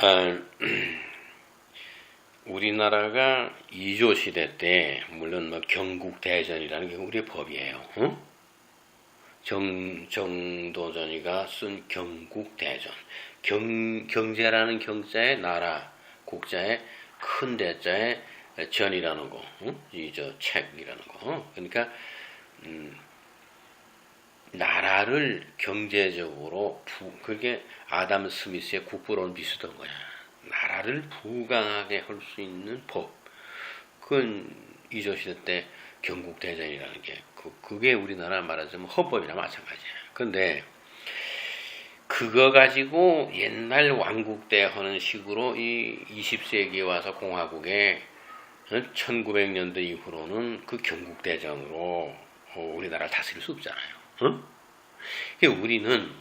아, 우리나라가 이조 시대 때 물론 뭐 경국대전이라는 게 우리의 법이에요. 응? 정도전이가 쓴 경국대전. 경제라는 경자에 나라, 국자에 큰 대자에 전이라는 거, 응? 이저 책이라는 거. 그러니까 나라를 경제적으로 그게 아담 스미스의 국부론 비슷한 거야. 나라를 부강하게 할 수 있는 법. 그건 이조시대 때 경국대전이라는 게 그게 우리나라 말하자면 헌법이나 마찬가지야. 근데 그거 가지고 옛날 왕국 때 하는 식으로 이 20세기에 와서 공화국에 1900년대 이후로는 그 경국대전으로 우리나라를 다스릴 수 없잖아요. 응? 우리는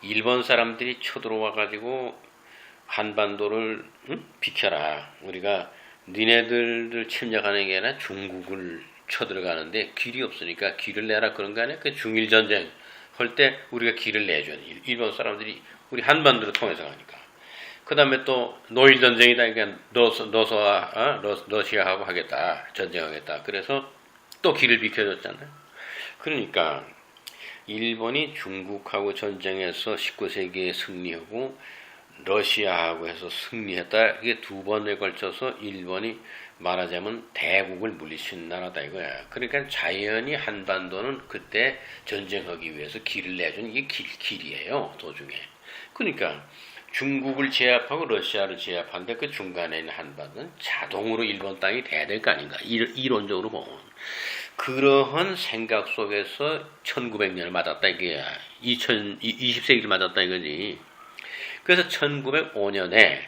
일본 사람들이 쳐들어와 가지고 한반도를 비켜라. 우리가 니네들을 침략하는 게 아니라 중국을 쳐들어가는데 길이 없으니까 길을 내라 그런 거 아니야? 그 중일 전쟁 할 때 우리가 길을 내줘야 돼. 일본 사람들이 우리 한반도를 통해서 가니까. 그 다음에 또 노일 전쟁이다. 그러니까 러시아하고 하겠다. 전쟁하겠다. 그래서 또 길을 비켜줬잖아요. 그러니까 일본이 중국하고 전쟁해서 19세기에 승리하고 러시아하고 해서 승리했다. 이게 두 번에 걸쳐서 일본이 말하자면 대국을 물리친 나라다 이거야. 그러니까 자연히 한반도는 그때 전쟁하기 위해서 길을 내준 이게 길이에요. 도중에. 그러니까 중국을 제압하고 러시아를 제압하는데 그 중간에 있는 한반도는 자동으로 일본 땅이 돼야 될 거 아닌가. 이론적으로 보면. 그러한 생각 속에서 1900년을 맞았다 이게야. 20세기를 맞았다 이거지. 그래서 1905년에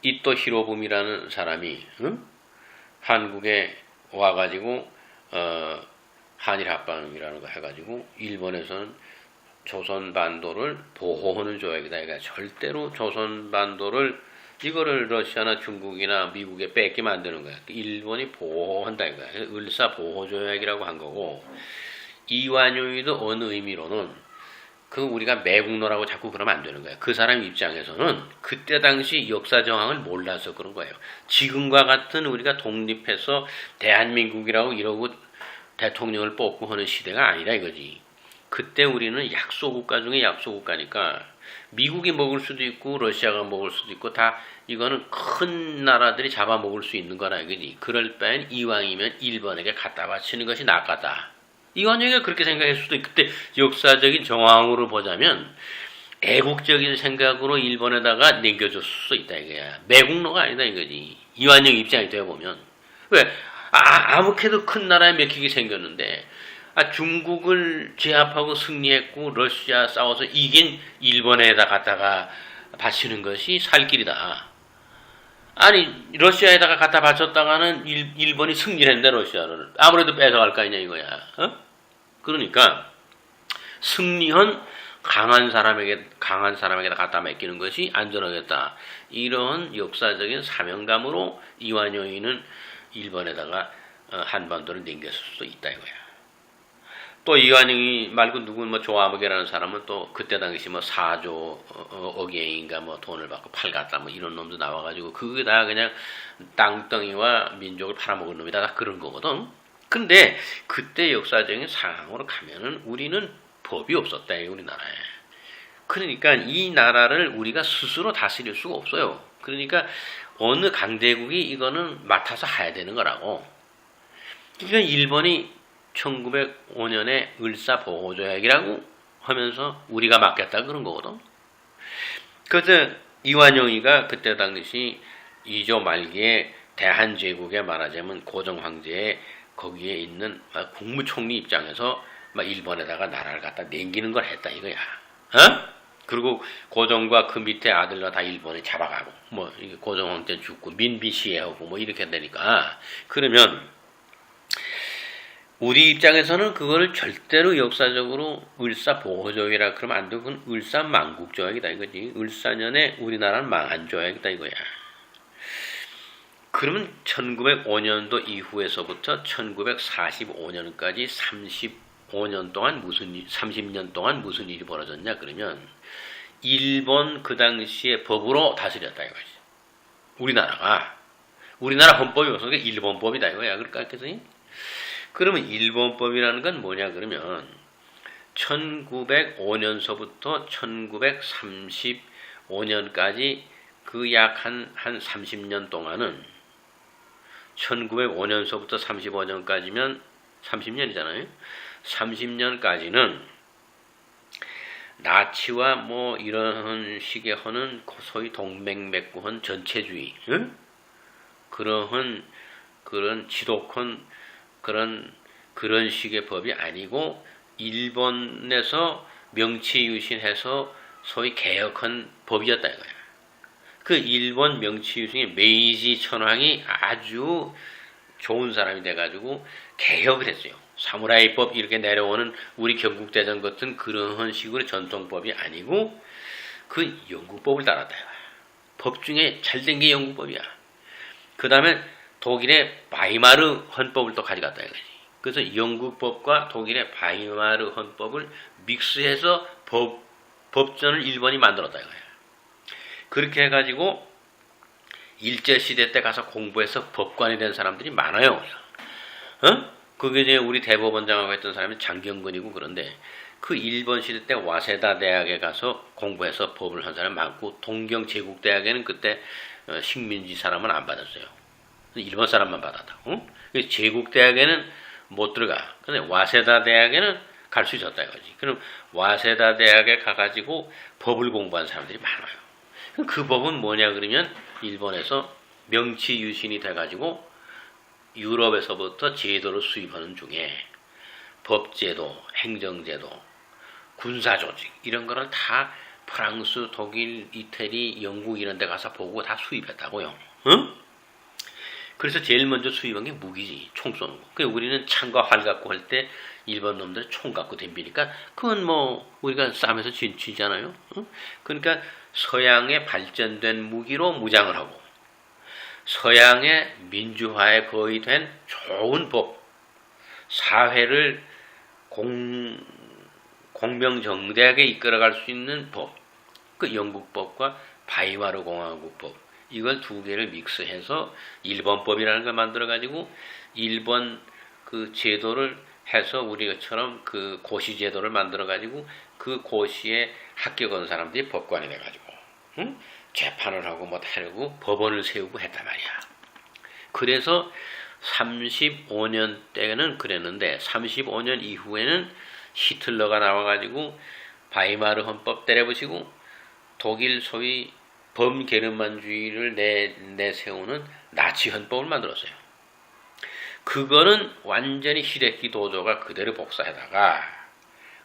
이토 히로부미라는 사람이 한국에 와가지고 한일합방이라는 거 해가지고 일본에서는 조선반도를 보호하는 조약이다. 그러니까 절대로 조선반도를 이거를 러시아나 중국이나 미국에 뺏게 만드는 거야. 일본이 보호한다 이거야. 을사보호조약이라고 한 거고 이완용이도 어느 의미로는 그 우리가 매국노라고 자꾸 그러면 안 되는 거야. 그 사람 입장에서는 그때 당시 역사 정황을 몰라서 그런 거예요. 지금과 같은 우리가 독립해서 대한민국이라고 이러고 대통령을 뽑고 하는 시대가 아니라 이거지. 그때 우리는 약소국가 중에 약소국가니까 미국이 먹을 수도 있고 러시아가 먹을 수도 있고 다 이거는 큰 나라들이 잡아먹을 수 있는 거라 이거지. 그럴 바엔 이왕이면 일본에게 갖다 바치는 것이 낫겠다. 이완용이가 그렇게 생각했을 수도 있고 그때 역사적인 정황으로 보자면 애국적인 생각으로 일본에다가 남겨줄 수 있다 이거야. 매국노가 아니다 이거지. 이완용 입장이 되어보면. 왜? 아무렇게도 큰 나라에 맥히게 생겼는데 중국을 제압하고 승리했고 러시아 싸워서 이긴 일본에다 갖다가 바치는 것이 살 길이다. 아니 러시아에다가 갖다 바쳤다가는 일본이 승리했는데 러시아를 아무래도 뺏어갈 거 아니냐 이거야. 그러니까 승리한 강한 사람에게다 갖다 맡기는 것이 안전하겠다. 이런 역사적인 사명감으로 이완용이는 일본에다가 한반도를 넘겼을 수도 있다 이거야. 또 이완용이 말고 누구 조아무개라는 사람은 또 그때 당시 사조 어게인가 돈을 받고 팔갔다 이런 놈도 나와가지고 그게 다 그냥 땅덩이와 민족을 팔아먹은 놈이다 다 그런 거거든. 근데 그때 역사적인 상황으로 가면은 우리는 법이 없었다 우리나라에. 그러니까 이 나라를 우리가 스스로 다스릴 수가 없어요. 그러니까 어느 강대국이 이거는 맡아서 해야 되는 거라고. 그러니까 일본이 1905년에 을사보호조약이라고 하면서 우리가 맡겠다 그런 거거든. 그래서 이완용이가 그때 당시 2조 말기에 대한제국에 말하자면 고정황제에 거기에 있는 국무총리 입장에서 일본에다가 나라를 갖다 남기는 걸 했다 이거야. 그리고 고종과 그 밑에 아들과 다 일본에 잡아가고 고종황제 죽고 민비 시해하고 이렇게 되니까 그러면 우리 입장에서는 그거를 절대로 역사적으로 을사보호조약이라 그러면 안 되고 그건 을사망국조약이다 이거지. 을사년에 우리나라는 망한 조약이다 이거야. 그러면 1905년도 이후에서부터 1945년까지 30년 동안 무슨 일이 벌어졌냐 그러면 일본 그 당시에 법으로 다스렸다 이거지. 우리나라 헌법이 무슨 게 일본법이다 이거야. 그럴까 했더니 그러면 일본법이라는 건 뭐냐 그러면 1905년서부터 1935년까지 그 약 한 30년 동안은 1905년서부터 35년까지면 30년이잖아요. 30년까지는 나치와 뭐 이런 식의 하는 소위 동맹 맺고 한 전체주의, 응? 그런 지독한 그런 식의 법이 아니고 일본에서 명치유신해서 소위 개혁한 법이었다 이거야. 그 일본 명치유신의 메이지 천황이 아주 좋은 사람이 돼가지고 개혁을 했어요. 사무라이법 이렇게 내려오는 우리 경국대전 같은 그런 식으로 전통법이 아니고 그 영국법을 따랐다 이거야. 법 중에 잘된 게 영국법이야. 그 다음에 독일의 바이마르 헌법을 또 가져갔다 이거지. 그래서 영국법과 독일의 바이마르 헌법을 믹스해서 법전을 일본이 만들었다 이거야. 그렇게 해가지고 일제시대 때 가서 공부해서 법관이 된 사람들이 많아요. 그게 이제 우리 대법원장하고 했던 사람이 장경근이고 그런데 그 일본 시대 때 와세다 대학에 가서 공부해서 법을 한 사람 많고 동경 제국대학에는 그때 식민지 사람은 안 받았어요. 일본 사람만 받았다고. 제국대학에는 못 들어가. 근데 와세다 대학에는 갈 수 있었다 이거지. 그럼 와세다 대학에 가가지고 법을 공부한 사람들이 많아요. 그 법은 뭐냐 그러면 일본에서 명치유신이 돼가지고 유럽에서부터 제도를 수입하는 중에 법제도, 행정제도, 군사조직 이런 거를 다 프랑스, 독일, 이태리, 영국 이런 데 가서 보고 다 수입했다고요. 응? 그래서 제일 먼저 수입한 게 무기지. 총 쏘는 거. 그러니까 우리는 창과 활 갖고 할 때 일본 놈들 총 갖고 덤비니까 그건 뭐 우리가 싸움에서 지잖아요. 응? 그러니까 서양의 발전된 무기로 무장을 하고 서양의 민주화에 거의 된 좋은 법, 사회를 공명정대하게 이끌어갈 수 있는 법, 그 영국법과 바이마르 공화국법 이걸 두 개를 믹스해서 일본법이라는 걸 만들어가지고 일본 그 제도를 해서 우리처럼 그 고시 제도를 만들어가지고 그 고시에 합격한 사람들이 법관이 돼가지고 응? 재판을 하고 뭐 하려고 법원을 세우고 했단 말이야. 그래서 35년 때는 그랬는데 35년 이후에는 히틀러가 나와가지고 바이마르 헌법 때려부시고 독일 소위 범게르만주의를 내세우는 나치 헌법을 만들었어요. 그거는 완전히 히데키 도조가 그대로 복사해다가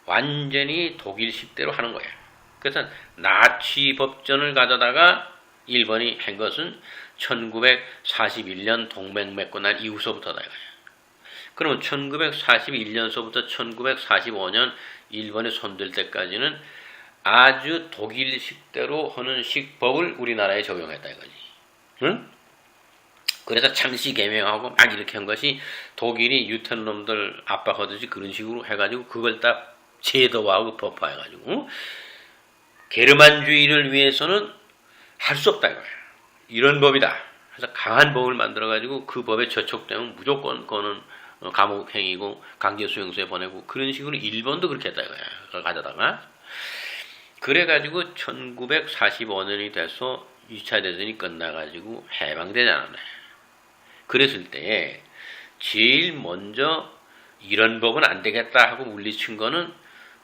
완전히 독일식대로 하는 거야. 그래서 나치 법전을 가져다가 일본이 한 것은 1941년 동맹 맺고 난 이후서부터다 이거야. 그러면 1941년서부터 1945년 일본에 손들 때까지는 아주 독일식대로 하는 식법을 우리나라에 적용했다 이거지. 응? 그래서 창씨 개명하고 막 이렇게 한 것이 독일이 유태인 놈들 압박하듯이 그런 식으로 해가지고 그걸 딱 제도화하고 법화해가지고 응? 게르만주의를 위해서는 할 수 없다 이거야. 이런 법이다. 그래서 강한 법을 만들어가지고 그 법에 저촉되면 무조건 그거는 감옥행이고 강제수용소에 보내고 그런 식으로 일본도 그렇게 했다 이거야. 그걸 가져다가 그래가지고 1945년이 돼서 2차 대전이 끝나가지고 해방되잖아요. 그랬을 때 제일 먼저 이런 법은 안 되겠다 하고 물리친 거는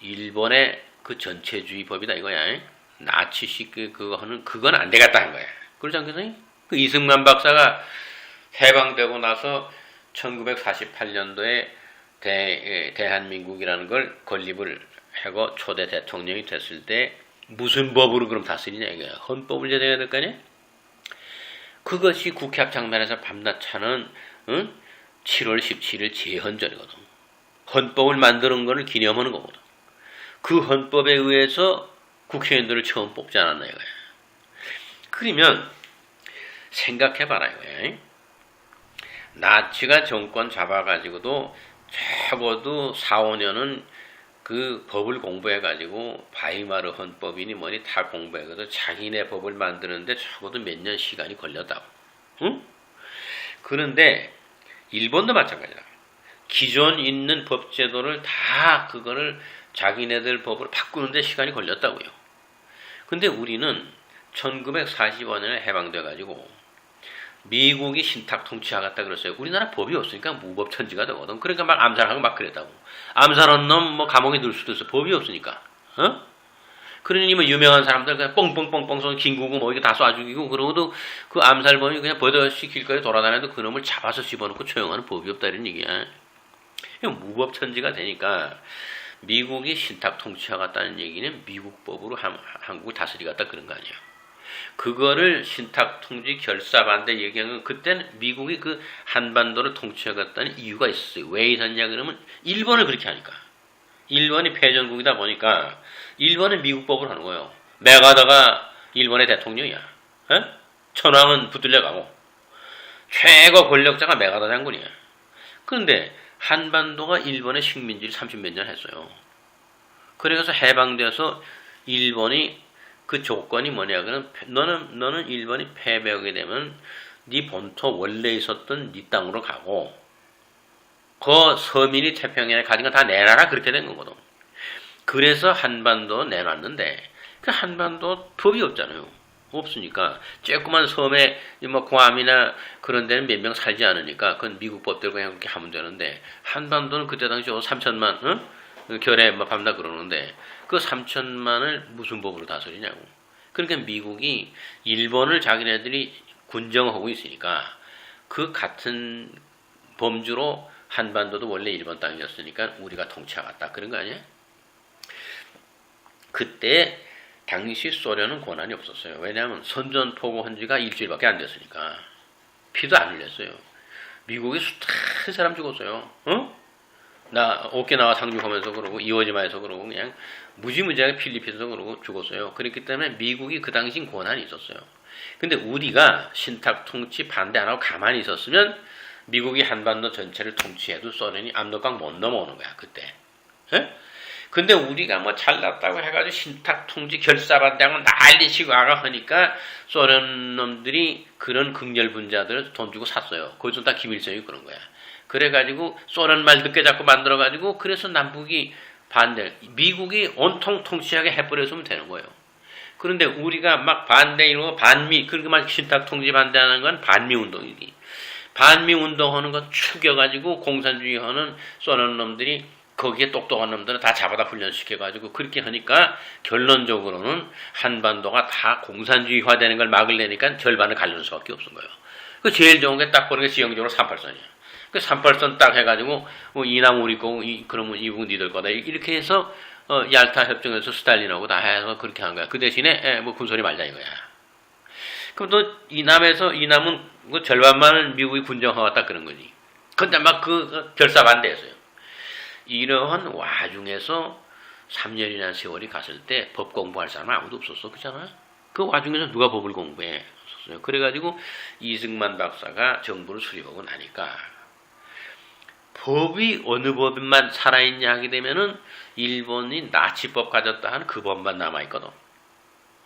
일본의 그 전체주의 법이다 이거야. 나치식 그거 하는 그건 안 되겠다 한 거야. 그렇지 않겠어요? 그 이승만 박사가 해방되고 나서 1948년도에 대한민국이라는 걸 건립을 하고 초대 대통령이 됐을 때 무슨 법으로 그럼 다스리냐 이거야. 헌법을 제정해야 될 거 아니야? 그것이 국회 합창단에서 밤낮 차는 7월 17일 제헌절이거든. 헌법을 만드는 것을 기념하는 거거든. 그 헌법에 의해서 국회의원들을 처음 뽑지 않았나 이거야. 그러면 생각해봐라 이거야. 나치가 정권 잡아가지고도 적어도 4, 5년은 그 법을 공부해가지고 바이마르 헌법이니 뭐니 다 공부해가지고 자기네 법을 만드는데 적어도 몇 년 시간이 걸렸다고. 응? 그런데 일본도 마찬가지다. 기존 있는 법제도를 다 그거를 자기네들 법을 바꾸는데 시간이 걸렸다고요. 근데 우리는 1945년에 해방돼가지고 미국이 신탁 통치하겠다 그랬어요. 우리나라 법이 없으니까 무법천지가 되거든. 그러니까 막 암살하고 막 그랬다고. 암살한 놈 뭐 감옥에 넣을 수도 있어. 법이 없으니까. 어? 그러니 뭐 유명한 사람들 그냥 뻥뻥뻥뻥 쏘 김구구 뭐 이게 다 쏴 죽이고 그러고도 그 암살범이 그냥 버젓이 길거리 돌아다녀도 그놈을 잡아서 집어넣고 처형하는 법이 없다 이런 얘기야. 무법천지가 되니까 미국이 신탁 통치하겠다는 얘기는 미국 법으로 한국을 다스리겠다 그런 거 아니야. 그거를 신탁 통치 결사 반대 얘기한 건 그때는 미국이 그 한반도를 통치하겠다는 이유가 있었어요. 왜 있었냐 그러면 일본을 그렇게 하니까. 일본이 패전국이다 보니까 일본은 미국 법을 하는 거예요. 메가다가 일본의 대통령이야. 에? 천황은 붙들려가고 최고 권력자가 메가다 장군이야. 그런데 한반도가 일본의 식민지를 30몇 년 했어요. 그래서 해방돼서 일본이 그 조건이 뭐냐 그러면 너는 일본이 패배하게 되면 네 본토 원래 있었던 네 땅으로 가고 그 서민이 태평양에 가진 거 다 내놔라 그렇게 된 거거든. 그래서 한반도 내놨는데 그 한반도 법이 없잖아요. 없으니까 조그만 섬에 뭐 괌이나 그런 데는 몇 명 살지 않으니까 그건 미국 법대로 그냥 그렇게 하면 되는데 한반도는 그때 당시 3천만 결에 뭐 밤낮 그러는데 그 3천만을 무슨 법으로 다스리냐고. 그러니까 미국이 일본을 자기네들이 군정하고 있으니까 그 같은 범주로 한반도도 원래 일본 땅이었으니까 우리가 통치하겠다 그런 거 아니야? 그때 당시 소련은 권한이 없었어요. 왜냐하면 선전포고 한 지가 일주일밖에 안 됐으니까 피도 안 흘렸어요. 미국에 숱한 사람 죽었어요. 나 오키나와 상륙하면서 그러고 이오지마에서 그러고 그냥 무지무지하게 필리핀에서 그러고 죽었어요. 그렇기 때문에 미국이 그 당시 권한이 있었어요. 근데 우리가 신탁 통치 반대 안 하고 가만히 있었으면 미국이 한반도 전체를 통치해도 소련이 압록강 못 넘어오는 거야 그때. 에? 근데 우리가 뭐 잘났다고 해가지고 신탁 통치 결사반대하고 난리치고 하니까 소련 놈들이 그런 극렬분자들을 돈 주고 샀어요. 거기서 다 김일성이 그런 거야. 그래가지고 소련 말 듣게 자꾸 만들어가지고 그래서 남북이 반대, 미국이 온통 통치하게 해버렸으면 되는 거예요. 그런데 우리가 막 반대 이러고 반미, 그렇게 막 신탁 통치 반대하는 건 반미 운동이지. 반미 운동하는 거 죽여가지고 공산주의 하는 소련 놈들이 거기에 똑똑한 놈들은 다 잡아다 훈련시켜가지고 그렇게 하니까 결론적으로는 한반도가 다 공산주의화 되는 걸 막으려니까 절반을 가르는 수밖에 없은 거예요. 그 제일 좋은 게 딱 보는 게 지형적으로 38선이야. 그 38선 딱 해가지고 이남 우리 거고 그러면 이북은 니들 거다 이렇게 해서 얄타 협정에서 스탈린하고 다 해서 그렇게 한 거야. 그 대신에 뭐 군소리 말자 이거야. 그럼 또 이남은 그 절반만은 미국이 군정하겠다 그런 거지. 근데 막 그 결사 반대했어요. 이러한 와중에서 3년이나 세월이 갔을 때 법 공부할 사람은 아무도 없었어. 그잖아? 그 와중에서 누가 법을 공부해? 없었어요. 그래가지고 이승만 박사가 정부를 수립하고 나니까 법이 어느 법만 살아있냐 하게 되면은 일본이 나치법 가졌다 하는 그 법만 남아있거든.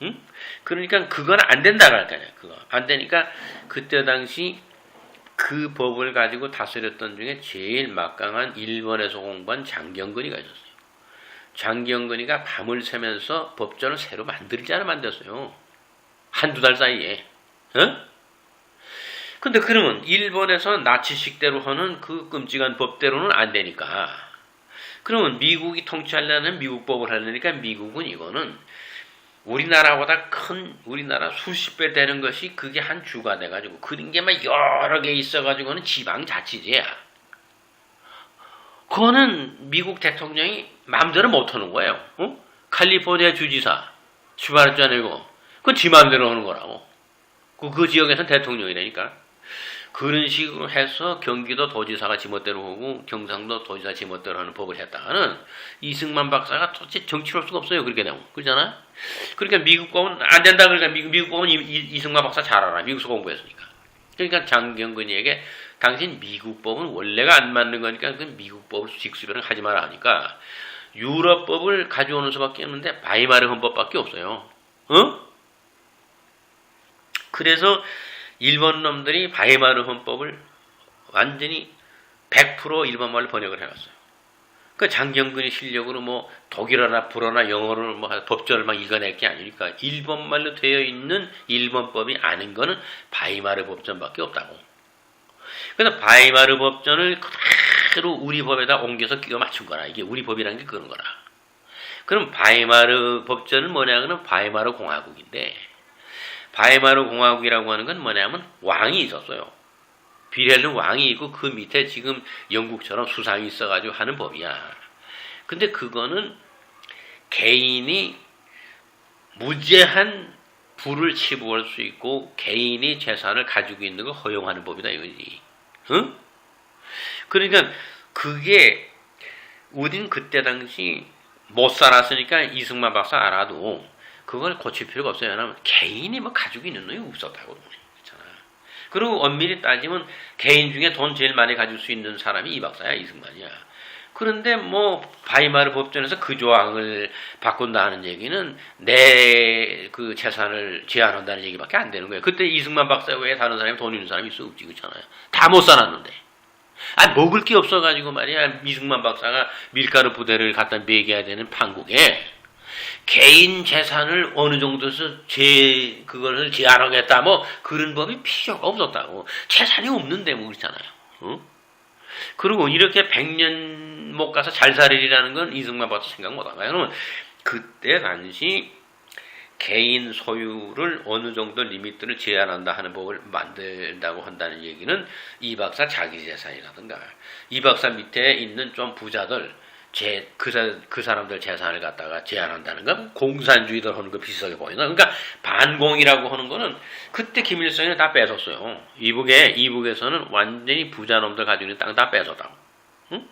응? 그러니까 그건 안 된다고 할 거 아니야. 그거. 안 되니까 그때 당시 그 법을 가지고 다스렸던 중에 제일 막강한 일본에서 공부한 장경근이가 있었어요. 장경근이가 밤을 새면서 법전을 새로 만들었어요. 한두 달 사이에. 근데 그러면 일본에서 나치식대로 하는 그 끔찍한 법대로는 안 되니까 그러면 미국이 통치하려는 미국법을 하려니까 미국은 이거는 우리나라보다 큰 우리나라 수십 배 되는 것이 그게 한 주가 돼가지고 그런 게 막 여러 개 있어가지고는 지방자치제야. 그거는 미국 대통령이 마음대로 못하는 거예요. 캘리포니아 주지사 슈바르츠 아니고 그건 지 마음대로 하는 거라고. 그 지역에서는 대통령이라니까. 그런 식으로 해서 경기도 도지사가 지멋대로 하고 경상도 도지사 지멋대로 하는 법을 했다가는 이승만 박사가 도대체 정치를 할 수가 없어요. 그렇게 되면. 그러잖아? 그러니까 미국 법은 안 된다. 그러니까 미국 법은 이승만 박사 잘 알아. 미국에서 공부했으니까. 그러니까 장경근이에게 당신 미국 법은 원래가 안 맞는 거니까 그 미국 법을 직수변을 하지 마라 하니까 유럽법을 가져오는 수밖에 없는데 바이마르 헌법밖에 없어요. 어? 그래서 일본 놈들이 바이마르 헌법을 완전히 100% 일본말로 번역을 해놨어요. 그 장경근이 실력으로 뭐 독일어나 불어나 영어로 뭐 법전을 막 읽어낼 게 아니니까 일본말로 되어 있는 일본법이 아닌 거는 바이마르 법전밖에 없다고. 그래서 바이마르 법전을 그대로 우리 법에다 옮겨서 끼워 맞춘 거라. 이게 우리 법이라는 게 그런 거라. 그럼 바이마르 법전은 뭐냐면 바이마르 공화국인데, 바이마르 공화국이라고 하는 건 뭐냐면 왕이 있었어요. 비렐름 왕이 있고 그 밑에 지금 영국처럼 수상이 있어가지고 하는 법이야. 근데 그거는 개인이 무제한 부를 치부할 수 있고 개인이 재산을 가지고 있는 걸 허용하는 법이다 이거지. 응? 그러니까 그게 우린 그때 당시 못 살았으니까 이승만 박사 알아도 그걸 고칠 필요가 없어요. 왜냐하면 개인이 뭐 가지고 있는 놈이 없었다고. 그리고 엄밀히 따지면 개인 중에 돈 제일 많이 가질 수 있는 사람이 이 박사야, 이승만이야. 그런데 뭐 바이마르 법전에서 그 조항을 바꾼다 하는 얘기는 내 그 재산을 제한한다는 얘기밖에 안 되는 거예요. 그때 이승만 박사 외에 다른 사람이 돈 있는 사람이 있어 없지, 그렇잖아요. 다 못 살았는데. 먹을 게 없어가지고 말이야, 이승만 박사가 밀가루 부대를 갖다 매겨야 되는 판국에 개인 재산을 어느 정도에서 그거를 제한하겠다, 뭐, 그런 법이 필요가 없었다고. 재산이 없는데, 뭐, 그렇잖아요. 어? 그리고 이렇게 100년 못 가서 잘 살리라는 건 이승만 박사 생각 못 하고요. 그러면 그때 당시 개인 소유를 어느 정도 리미트를 제한한다 하는 법을 만든다고 한다는 얘기는 이 박사 자기 재산이라든가, 이 박사 밑에 있는 좀 부자들, 그 사람들 재산을 갖다가 제한한다는 건 공산주의들 하는 거 비슷하게 보이나? 그러니까 반공이라고 하는 거는 그때 김일성이 다 뺏었어요. 이북에서는 완전히 부자놈들 가지고 있는 땅 다 뺏었다고. 응?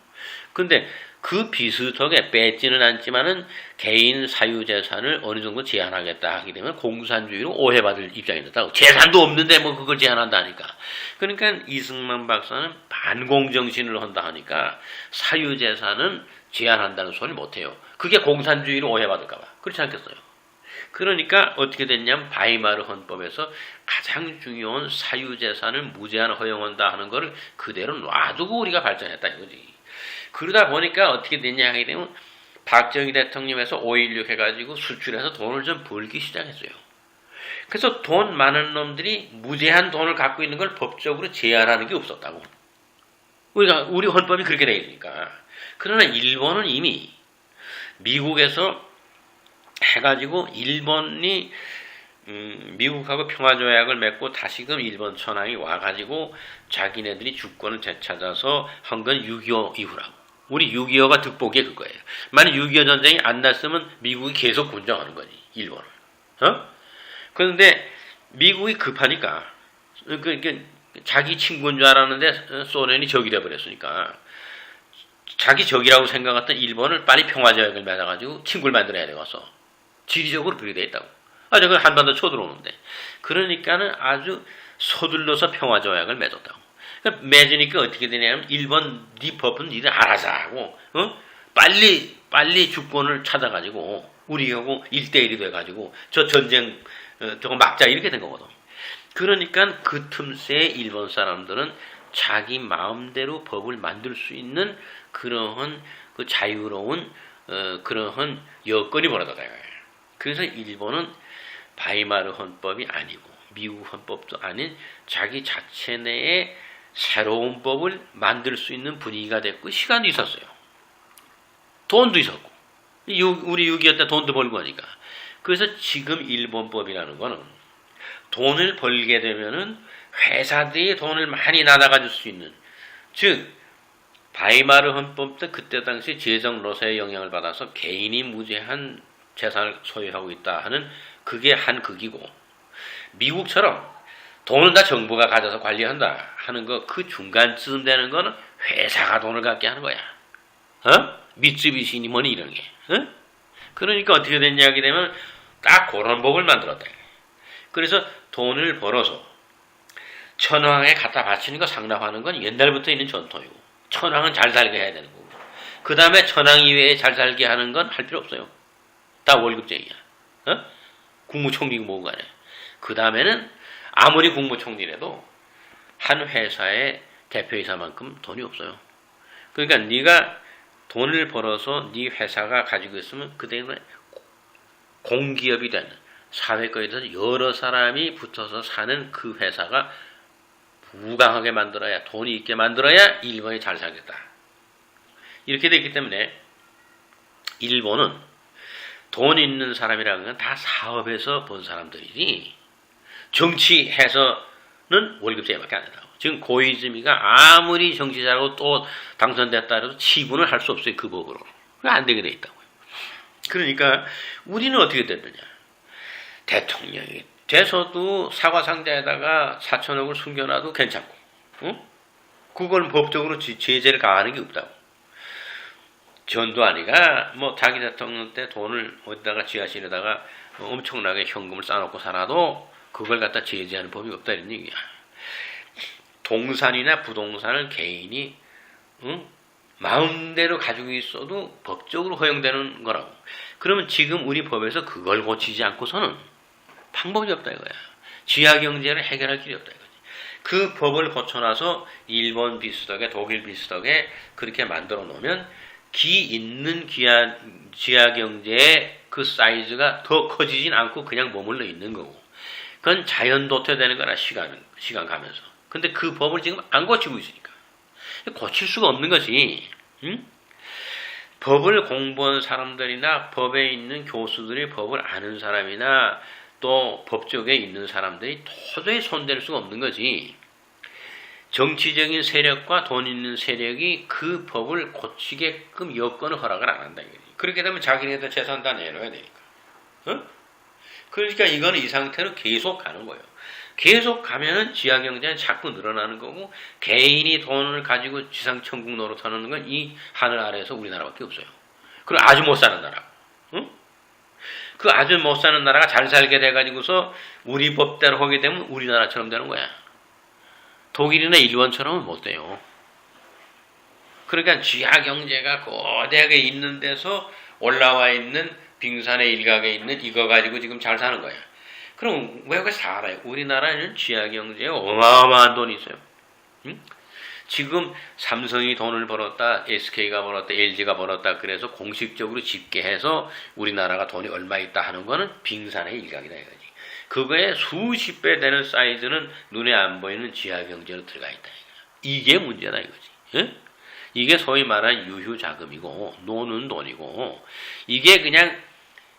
근데 그 비슷하게 뺏지는 않지만은 개인 사유 재산을 어느 정도 제한하겠다 하게 되면 공산주의로 오해받을 입장이 됐다고. 재산도 없는데 뭐 그걸 제한한다니까. 그러니까 이승만 박사는 반공정신을 한다 하니까 사유 재산은 제한한다는 소리를 못해요. 그게 공산주의로 오해받을까봐. 그렇지 않겠어요? 그러니까 어떻게 됐냐면 바이마르 헌법에서 가장 중요한 사유재산을 무제한 허용한다 하는 것을 그대로 놔두고 우리가 발전했다 이거지. 그러다 보니까 어떻게 됐냐 하게 되면 박정희 대통령에서 5.16 해가지고 수출해서 돈을 좀 벌기 시작했어요. 그래서 돈 많은 놈들이 무제한 돈을 갖고 있는 걸 법적으로 제한하는 게 없었다고. 우리 헌법이 그렇게 되어 있으니까. 그러나 일본은 이미 미국에서 해가지고 일본이 미국하고 평화조약을 맺고 다시금 일본 천황이 와가지고 자기네들이 주권을 되찾아서 한 건 6.25 이후라고. 우리 6.25가 득복이 그거예요. 만약 6.25 전쟁이 안 났으면 미국이 계속 군정하는 거지, 일본을. 그런데 미국이 급하니까 자기 친구인 줄 알았는데 소련이 적이 돼버렸으니까 자기 적이라고 생각했던 일본을 빨리 평화조약을 맺어가지고 친구를 만들어야 되겠어. 지리적으로 그렇게 돼 있다고. 저거 한반도 쳐들어오는데. 그러니까는 아주 서둘러서 평화조약을 맺었다고. 그러니까 맺으니까 어떻게 되냐면 일본 네 법은 니들 알아서 하고, 빨리 주권을 찾아가지고 우리하고 1대1이 돼가지고 저 전쟁 저거 막자 이렇게 된 거거든. 그러니까 그 틈새에 일본 사람들은 자기 마음대로 법을 만들 수 있는 그러한 그 자유로운 그러한 여건이 벌어졌다 이거예요. 그래서 일본은 바이마르 헌법이 아니고 미국 헌법도 아닌 자기 자체 내에 새로운 법을 만들 수 있는 분위기가 됐고 시간도 있었어요. 돈도 있었고 우리 6.25 때 돈도 벌고 하니까. 그래서 지금 일본법이라는 거는 돈을 벌게 되면은 회사들이 돈을 많이 나눠가질 수 있는, 즉 바이마르 헌법 때 그때 당시 재정 로세의 영향을 받아서 개인이 무제한 재산을 소유하고 있다 하는 그게 한 극이고, 미국처럼 돈은 다 정부가 가져서 관리한다 하는 거 그 중간쯤 되는 거는 회사가 돈을 갖게 하는 거야. 미쓰비시니 뭐니 이런 게. 그러니까 어떻게 됐냐 하게 되면 딱 그런 법을 만들었다. 그래서 돈을 벌어서 천황에 갖다 바치는 거 상납하는 건 옛날부터 있는 전통이고 천황은 잘 살게 해야 되는 거고, 그 다음에 천황 이외에 잘 살게 하는 건 할 필요 없어요. 다 월급쟁이야. 어? 국무총리고 뭐고 간에. 그 다음에는 아무리 국무총리라도 한 회사의 대표이사만큼 돈이 없어요. 그러니까 네가 돈을 벌어서 네 회사가 가지고 있으면 그때는 공기업이 되는 사회권에 대해서 여러 사람이 붙어서 사는 그 회사가 부강하게 만들어야, 돈이 있게 만들어야 일본이 잘 살겠다. 이렇게 됐기 때문에 일본은 돈 있는 사람이라는 건 다 사업에서 번 사람들이지 정치해서는 월급쟁이밖에 안 된다고. 지금 고이즈미가 아무리 정치 잘하고 또 당선됐다 해도 치분을 할 수 없어요. 그 법으로. 안 되게 돼 있다고요. 그러니까 우리는 어떻게 됐느냐. 대통령이 돼서도 사과상자에다가 4천억을 숨겨놔도 괜찮고, 응? 그걸 법적으로 제재를 가하는 게 없다고. 전두환이가 뭐 자기 대통령 때 돈을 어디다가 지하실에다가 엄청나게 현금을 쌓아놓고 살아도 그걸 갖다 제재하는 법이 없다 이런 얘기야. 동산이나 부동산을 개인이 마음대로 가지고 있어도 법적으로 허용되는 거라고. 그러면 지금 우리 법에서 그걸 고치지 않고서는 방법이 없다 이거야. 지하경제를 해결할 길이 없다 이거지. 그 법을 고쳐놔서 일본 비슷하게 독일 비슷하게 그렇게 만들어 놓으면 기 있는 지하경제의 그 사이즈가 더 커지진 않고 그냥 머물러 있는 거고. 그건 자연 도태되는 거라 시간 가면서. 근데 그 법을 지금 안 고치고 있으니까. 고칠 수가 없는 것이, 응? 법을 공부한 사람들이나 법에 있는 교수들이 법을 아는 사람이나 또 법조계에 있는 사람들이 도저히 손댈 수가 없는 거지. 정치적인 세력과 돈 있는 세력이 그 법을 고치게끔 여건을 허락을 안 한다. 그렇게 되면 자기네들 재산 다 내놔야 되니까. 어? 그러니까 이거는 이 상태로 계속 가는 거예요. 계속 가면은 지하경제는 자꾸 늘어나는 거고 개인이 돈을 가지고 지상천국 노릇하는 건 이 하늘 아래에서 우리나라밖에 없어요. 그리고 아주 못 사는 나라. 응? 그 아주 못 사는 나라가 잘 살게 돼가지고서 우리 법대로 하게 되면 우리나라처럼 되는 거야. 독일이나 일본처럼은 못 돼요. 그러니까 지하경제가 거대하게 있는 데서 올라와 있는 빙산의 일각에 있는 이거 가지고 지금 잘 사는 거야. 그럼 왜 그렇게 살아요? 우리나라는 지하경제에 어마어마한 돈이 있어요. 응? 지금 삼성이 돈을 벌었다, SK가 벌었다, LG가 벌었다 그래서 공식적으로 집계해서 우리나라가 돈이 얼마 있다 하는 거는 빙산의 일각이다 이거지. 그거에 수십 배 되는 사이즈는 눈에 안 보이는 지하경제로 들어가 있다. 이게 문제다 이거지. 응? 이게 소위 말하는 유휴자금이고 노는 돈이고 이게 그냥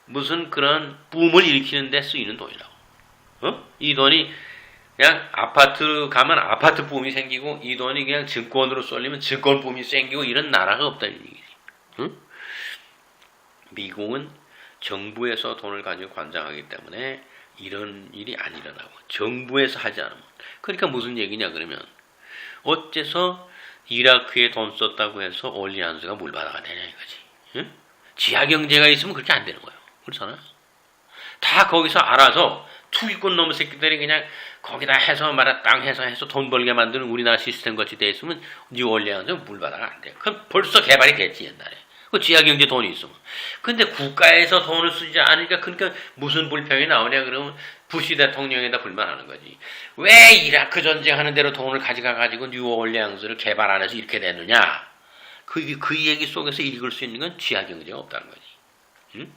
무슨 그런 붐을 일으키는 데 쓰이는 돈이라고. 어? 이 돈이 그냥 아파트 가면 아파트 붐이 생기고 이 돈이 그냥 증권으로 쏠리면 증권 붐이 생기고 이런 나라가 없다는 얘기지. 응? 미국은 정부에서 돈을 가지고 관장하기 때문에 이런 일이 안 일어나고 정부에서 하지 않으면. 그러니까 무슨 얘기냐 그러면 어째서 이라크에 돈 썼다고 해서 올리안스가 물바다가 되냐 이거지. 응? 지하경제가 있으면 그렇게 안 되는 거예요. 그렇잖아. 다 거기서 알아서 투기꾼 놈의 새끼들이 그냥 거기다 해서 말아 땅 해서 돈 벌게 만드는 우리나라 시스템 같이 돼 있으면 뉴올리안스 물바다가 안 돼. 그럼 벌써 개발이 됐지 옛날에. 그 지하경제 돈이 있으면. 근데 국가에서 돈을 쓰지 않으니까 그러니까 무슨 불평이 나오냐 그러면 부시 대통령에다 불만하는 거지. 왜 이라크 전쟁하는 대로 돈을 가져가가지고 뉴올리안스를 개발 안 해서 이렇게 됐느냐. 그 얘기 속에서 읽을 수 있는 건 지하경제가 없다는 거지. 응?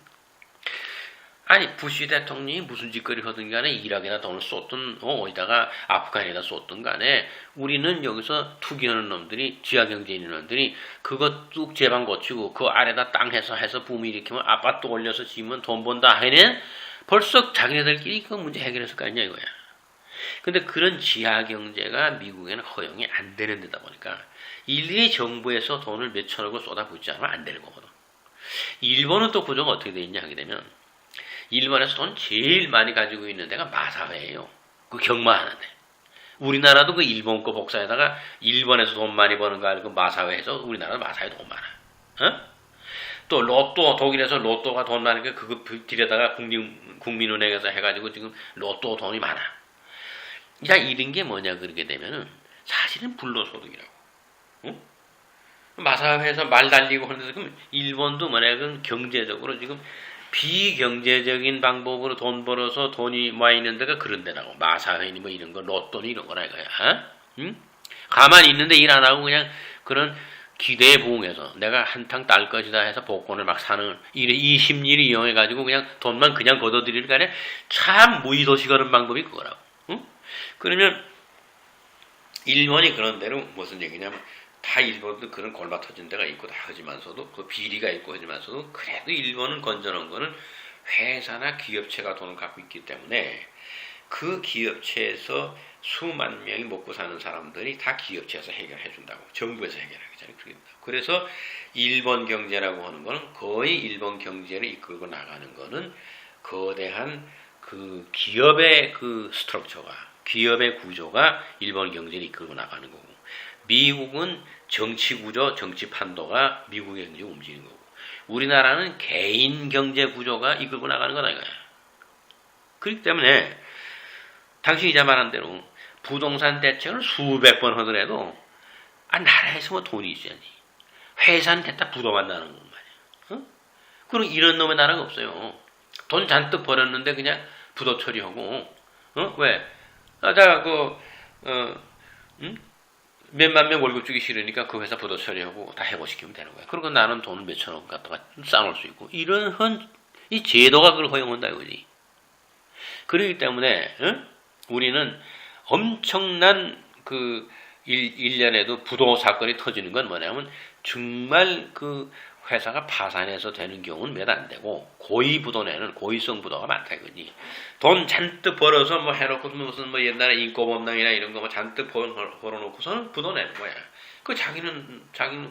아니 부시 대통령이 무슨 짓거리 하든 간에 이라크에다 돈을 쏟든 어디다가 아프간에다 쏟든 간에 우리는 여기서 투기하는 놈들이 지하경제에 있는 놈들이 그거 뚝 제방 고치고 그 아래다 땅 해서 붐 일으키면 아파트 올려서 지으면 돈 번다 하면 벌써 자기네들끼리 그 문제 해결했을 거 아니냐 이거야. 근데 그런 지하경제가 미국에는 허용이 안 되는 데다 보니까 일일이 정부에서 돈을 몇 천억을 쏟아붓지 않으면 안 되는 거거든. 일본은 또 구조가 어떻게 돼 있냐 하게 되면 일본에서 돈 제일 많이 가지고 있는 데가 마사회예요. 그 경마하는데. 우리나라도 그 일본 거 복사에다가 일본에서 돈 많이 버는 거 알고 마사회에서 우리나라도 마사회 돈 많아. 어? 또 로또 독일에서 로또가 돈 많으니까 그거 들여다가 국민은행에서 해가지고 지금 로또 돈이 많아. 야 이런 게 뭐냐 그렇게 되면은 사실은 불로소득이라고. 어? 마사회에서 말 달리고 하는데 그럼 일본도 만약에 경제적으로 지금 비경제적인 방법으로 돈 벌어서 돈이 모아 있는 데가 그런 데라고. 마사회니 뭐 이런 거, 로또니 이런 거라 이거야. 응? 가만히 있는데 일 안 하고 그냥 그런 기대에 부응해서 내가 한탕 딸 것이다 해서 복권을 막 사는 이 심리를 이용해가지고 그냥 돈만 그냥 걷어들이는 게 아니라 참 무의도시 그런 방법이 그거라고. 응? 그러면 일본이 그런 대로 무슨 얘기냐면 다 일본도 그런 골마 터진 데가 있고 다 하지만서도 그 비리가 있고 하지만서도 그래도 일본은 건전한 거는 회사나 기업체가 돈을 갖고 있기 때문에 그 기업체에서 수만 명이 먹고 사는 사람들이 다 기업체에서 해결해 준다고. 정부에서 해결하겠잖아요. 그래서 일본 경제라고 하는 거는 거의 일본 경제를 이끌고 나가는 거는 거대한 그 기업의 그 스트럭처가, 기업의 구조가 일본 경제를 이끌고 나가는 거고, 미국은 정치 구조, 정치 판도가 미국의 경제 움직이는 거고, 우리나라는 개인 경제 구조가 이끌고 나가는 거다 이거야. 그렇기 때문에 당신이 이제 말한 대로 부동산 대책을 수백 번 하더라도 나라에서 뭐 돈이 있어야지. 회사는 됐다 부도만 나는 건 말이야. 어? 그럼 이런 놈의 나라가 없어요. 돈 잔뜩 벌었는데 그냥 부도 처리하고, 왜? 내가 몇만 명 월급 주기 싫으니까 그 회사 부도 처리하고 다 해고시키면 되는 거야. 그리고 나는 돈을 몇천 원 갖다가 쌓아놓을 수 있고. 이 제도가 그걸 허용한다 이거지. 그렇기 때문에, 우리는 엄청난 그 일년에도 부도 사건이 터지는 건 뭐냐면 정말 그 회사가 파산해서 되는 경우는 몇 안 되고 고의 부도내는 고의성 부도가 많다 이거지. 돈 잔뜩 벌어서 뭐 해놓고 무슨 뭐 옛날에 인권법령이나 이런 거 뭐 잔뜩 벌어놓고서는 부도내는 거야. 그 자기는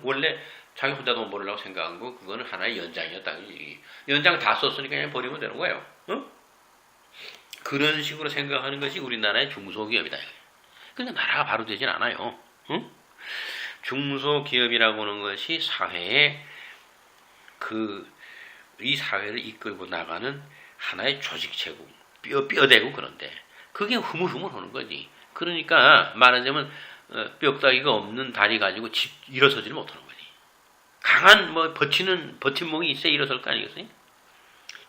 원래 자기 혼자 돈 벌으려고 생각한 거 그거는 하나의 연장이었다. 연장 다 썼으니까 그냥 버리면 되는 거예요. 그런 식으로 생각하는 것이 우리나라의 중소기업이다. 근데 나라가 바로 되진 않아요. 중소기업이라고 하는 것이 사회에 이 사회를 이끌고 나가는 하나의 조직체고 뼈대고 그런데 그게 흐물흐물 하는 거지. 그러니까 말하자면 뼈다귀가 없는 다리 가지고 일어서지를 못하는 거지. 강한 뭐 버팀목이 있어야 일어설 거 아니겠어요?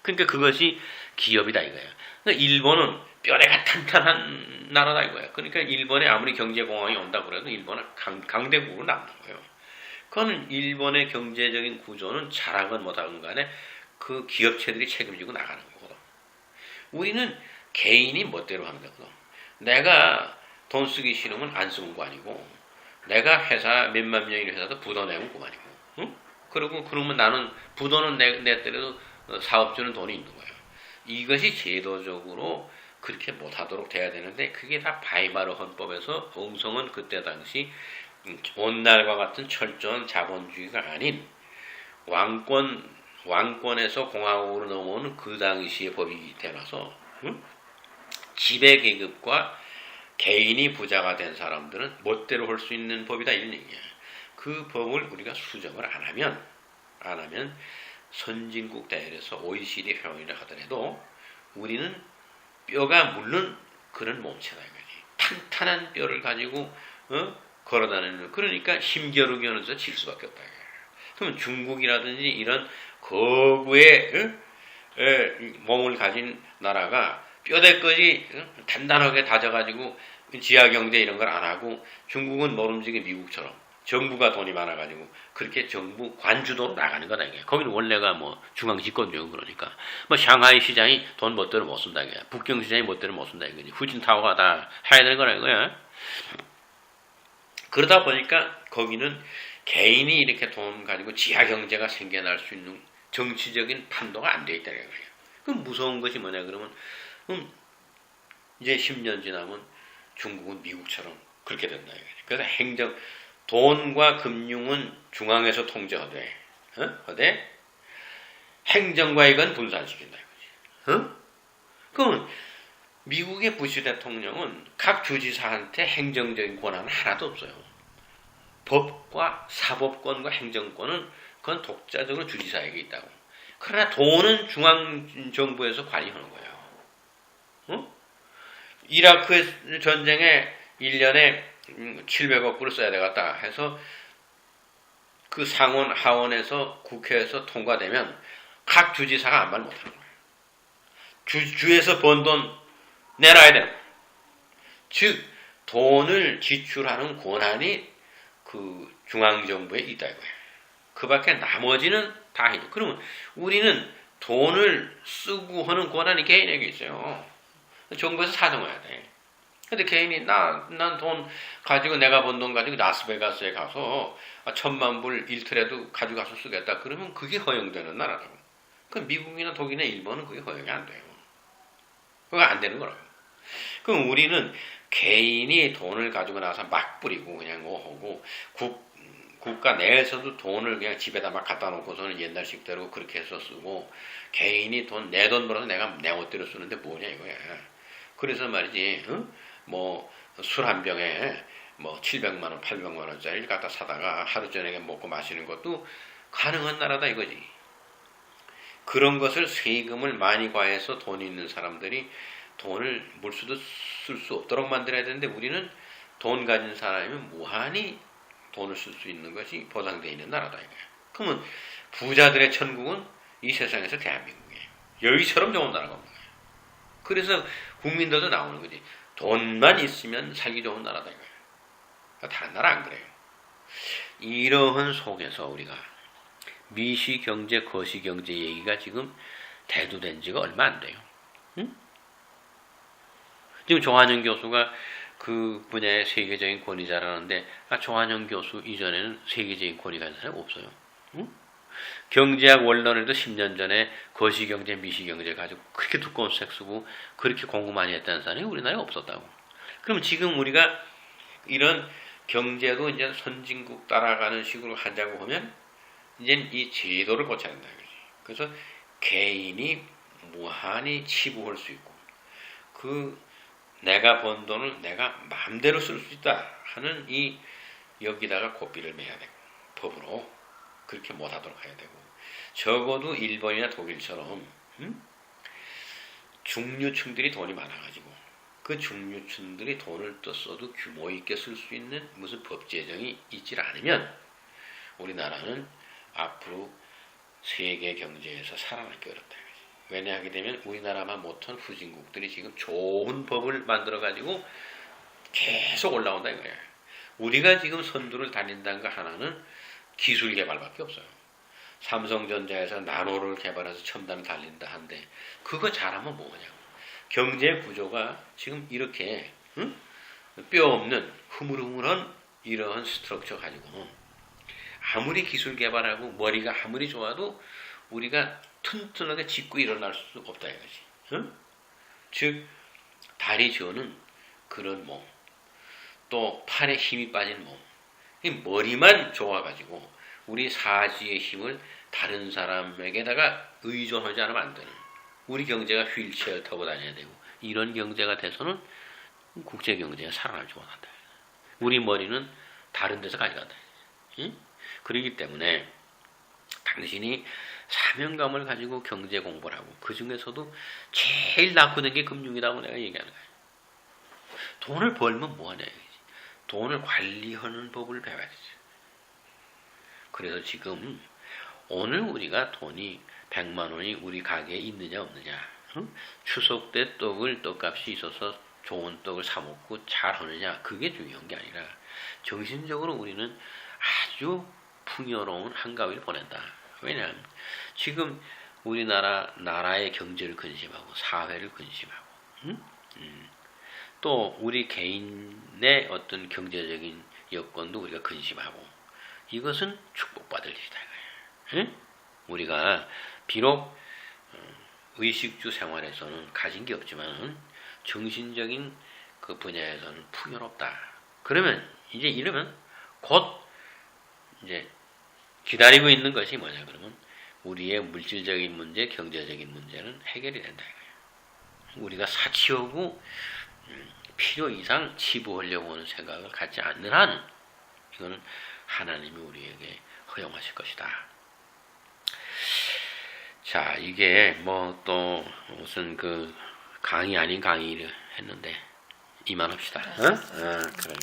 그러니까 그것이 기업이다 이거야. 그러니까 일본은 뼈대가 탄탄한 나라다 이거야. 그러니까 일본에 아무리 경제공황이 온다 그래도 일본은 강대국으로 남는 거예요. 그건 일본의 경제적인 구조는 잘하건 못하건 간에 그 기업체들이 책임지고 나가는 거거든. 우리는 개인이 멋대로 하는 거거든. 내가 돈 쓰기 싫으면 안 쓰는 거 아니고 내가 회사 몇만 명의 회사도 부도 내면 그만이고. 응? 그러면 나는 부도는 냈더라도 사업주는 돈이 있는 거예요. 이것이 제도적으로 그렇게 못하도록 돼야 되는데 그게 다 바이마르 헌법에서 옹성은 그때 당시 오늘날과 같은 철저한 자본주의가 아닌 왕권에서 공화국으로 넘어오는 그 당시의 법이 되어서 지배계급과 개인이 부자가 된 사람들은 멋대로 할 수 있는 법이다 이런 얘기야. 그 법을 우리가 수정을 안 하면 선진국 대회에서 OECD 회원이라 하더라도 우리는 뼈가 물론 그런 몸체다 이거지. 탄탄한 뼈를 가지고 걸어다니는 그러니까 힘겨루기 하면서 질 수밖에 없다. 그러면 중국이라든지 이런 거구의 몸을 가진 나라가 뼈대까지 단단하게 다져가지고 지하경제 이런 걸 안 하고 중국은 모름지기 미국처럼 정부가 돈이 많아가지고 그렇게 정부 관주도로 나가는 거다 이게. 거기는 원래가 뭐 중앙집권주의고 그러니까 뭐 상하이 시장이 돈 멋대로 못 쓴다 이게. 북경 시장이 멋대로 못 쓴다 이거지. 후진타오가 다 해야 되는 거라 이거야. 그러다 보니까 거기는 개인이 이렇게 돈 가지고 지하경제가 생겨날 수 있는 정치적인 판도가 안 돼 있다는 거예요. 그럼 무서운 것이 뭐냐 그러면 이제 10년 지나면 중국은 미국처럼 그렇게 된다 이거지. 그래서 돈과 금융은 중앙에서 통제하되, 행정과 이건 분산시킨다 이거지. 그럼 미국의 부시 대통령은 각 주지사한테 행정적인 권한은 하나도 없어요. 법과 사법권과 행정권은 그건 독자적으로 주지사에게 있다고. 그러나 돈은 중앙정부에서 관리하는 거예요. 이라크 전쟁에 1년에 700억 불을 써야 되겠다 해서 그 상원 하원에서 국회에서 통과되면 각 주지사가 아무 말 못하는 거예요. 주에서 번 돈 내놔야 되는 거예요. 즉 돈을 지출하는 권한이 그 중앙정부에 있다 이거예요. 그 밖에 나머지는 다 해요. 그러면 우리는 돈을 쓰고 하는 권한이 개인에게 있어요. 정부에서 사정해야 돼. 근데 개인이 난 돈 가지고 내가 번 돈 가지고 라스베가스에 가서 1,000만 불 일틀에도 가지고 가서 쓰겠다. 그러면 그게 허용되는 나라라고. 그 미국이나 독일이나 일본은 그게 허용이 안 돼요. 그거 안 되는 거라고. 그럼 우리는 개인이 돈을 가지고 나서 막 뿌리고 그냥 하고 국가 내에서도 돈을 그냥 집에다 막 갖다 놓고서는 옛날식대로 그렇게 해서 쓰고 개인이 내 돈 벌어서 내가 내 멋대로 쓰는데 뭐냐 이거야. 그래서 말이지 뭐 술 한 병에 뭐 700만 원, 800만 원짜리를 갖다 사다가 하루 저녁에 먹고 마시는 것도 가능한 나라다 이거지. 그런 것을 세금을 많이 과해서 돈 있는 사람들이 돈을 물수도 쓸 수 없도록 만들어야 되는데 우리는 돈 가진 사람이면 무한히 돈을 쓸 수 있는 것이 보장되어 있는 나라다 이거야. 그러면 부자들의 천국은 이 세상에서 대한민국이에요. 여기처럼 좋은 나라가 없는 거예요. 그래서 국민들도 나오는 거지. 돈만 있으면 살기 좋은 나라다 이거야. 다른 나라 안 그래요. 이러한 속에서 우리가 미시경제, 거시경제 얘기가 지금 대두된 지가 얼마 안 돼요. 응? 지금 조한영 교수가 그 분야의 세계적인 권위자라는데 조한영 교수 이전에는 세계적인 권위가 있는 사람이 없어요. 응? 경제학 원론에도 10년 전에 거시경제, 미시경제 가지고 그렇게 두꺼운 책 쓰고 그렇게 공부 많이 했다는 사람이 우리나라에 없었다고. 그럼 지금 우리가 이런 경제도 이제 선진국 따라가는 식으로 하자고 하면 이제 이 제도를 고쳐야 된다. 그래서 개인이 무한히 치부할 수 있고 내가 번 돈을 내가 마음대로 쓸 수 있다 하는 이 여기다가 고삐를 매야 되고 법으로 그렇게 못하도록 해야 되고 적어도 일본이나 독일처럼 중류층들이 돈이 많아가지고 그 중류층들이 돈을 또 써도 규모 있게 쓸 수 있는 무슨 법 제정이 있지 않으면 우리나라는 앞으로 세계 경제에서 살아남기 어렵다. 왜냐하게 되면 우리나라만 못한 후진국들이 지금 좋은 법을 만들어가지고 계속 올라온다 이거예요. 우리가 지금 선두를 달린다는 거 하나는 기술 개발밖에 없어요. 삼성전자에서 나노를 개발해서 첨단을 달린다 한데 그거 잘하면 뭐냐고. 경제 구조가 지금 이렇게 뼈 없는 흐물흐물한 이러한 스트럭처 가지고 아무리 기술 개발하고 머리가 아무리 좋아도 우리가 튼튼하게 짚고 일어날 수 없다 이거지. 즉 다리 저는 그런 몸, 또 팔에 힘이 빠진 몸, 이 머리만 좋아가지고 우리 사지의 힘을 다른 사람에게다가 의존하지 않으면 안 되는 우리 경제가 휠체어 타고 다녀야 되고 이런 경제가 돼서는 국제 경제가 살아남지 못한다. 우리 머리는 다른 데서 가져간다. 그렇기 때문에 당신이 사명감을 가지고 경제 공부를 하고 그 중에서도 제일 낙후된 게 금융이라고 내가 얘기하는 거예요. 돈을 벌면 뭐하냐 이거지. 돈을 관리하는 법을 배워야 되지. 그래서 지금 오늘 우리가 돈이 100만 원이 우리 가게에 있느냐 없느냐, 추석 때 떡값이 있어서 좋은 떡을 사 먹고 잘 하느냐 그게 중요한 게 아니라 정신적으로 우리는 아주 풍요로운 한가위를 보낸다. 왜냐하면 지금 나라의 경제를 근심하고 사회를 근심하고 또 우리 개인의 어떤 경제적인 여건도 우리가 근심하고 이것은 축복받을 일이다. 우리가 비록 의식주 생활에서는 가진 게 없지만 정신적인 그 분야에서는 풍요롭다. 그러면 이러면 곧 이제 기다리고 있는 것이 뭐냐 그러면 우리의 물질적인 문제, 경제적인 문제는 해결이 된다. 우리가 사치하고 필요 이상 치부하려고 하는 생각을 갖지 않는 한 이거는 하나님이 우리에게 허용하실 것이다. 자, 이게 뭐 또 무슨 그 강의 아닌 강의를 했는데 이만합시다. 그래.